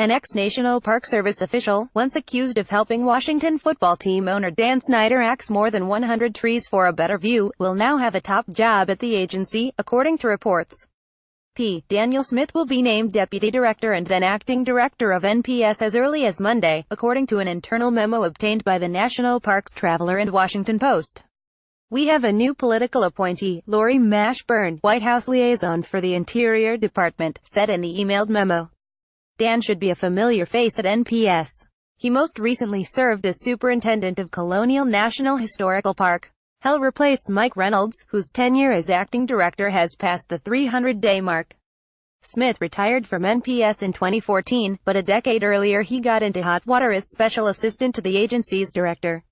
An ex-National Park Service official, once accused of helping Washington football team owner Dan Snyder axe more than 100 trees for a better view, will now have a top job at the agency, according to reports. Daniel Smith will be named deputy director and then acting director of NPS as early as Monday, according to an internal memo obtained by the National Parks Traveler and Washington Post. "We have a new political appointee," Lori Mashburn, White House liaison for the Interior Department, said in the emailed memo. Dan should be a familiar face at NPS. He most recently served as superintendent of Colonial National Historical Park. He'll replace Mike Reynolds, whose tenure as acting director has passed the 300-day mark. Smith retired from NPS in 2014, but a decade earlier he got into hot water as special assistant to the agency's director.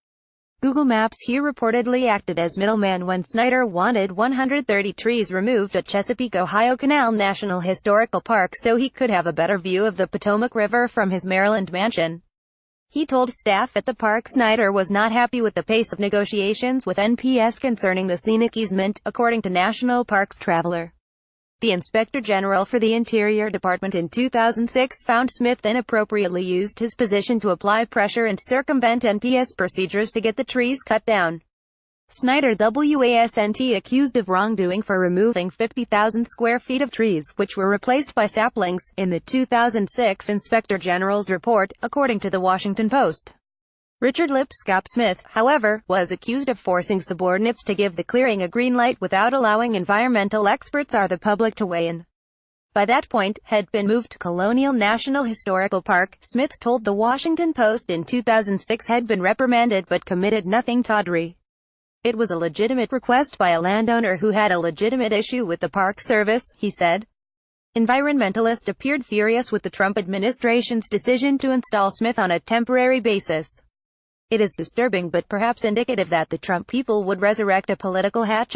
Google Maps here reportedly acted as middleman when Snyder wanted 130 trees removed at Chesapeake, Ohio Canal National Historical Park so he could have a better view of the Potomac River from his Maryland mansion. He told staff at the park Snyder was not happy with the pace of negotiations with NPS concerning the scenic easement, according to National Parks Traveler. The Inspector General for the Interior Department in 2006 found Smith inappropriately used his position to apply pressure and circumvent NPS procedures to get the trees cut down. Snyder wasn't accused of wrongdoing for removing 50,000 square feet of trees, which were replaced by saplings, in the 2006 Inspector General's report, according to the Washington Post. Richard Lipscomb Smith, however, was accused of forcing subordinates to give the clearing a green light without allowing environmental experts or the public to weigh in. By that point, had been moved to Colonial National Historical Park, Smith told the Washington Post in 2006 had been reprimanded but committed nothing tawdry. It was a legitimate request by a landowner who had a legitimate issue with the Park Service, he said. Environmentalists appeared furious with the Trump administration's decision to install Smith on a temporary basis. It is disturbing but perhaps indicative that the Trump people would resurrect a political hatchet.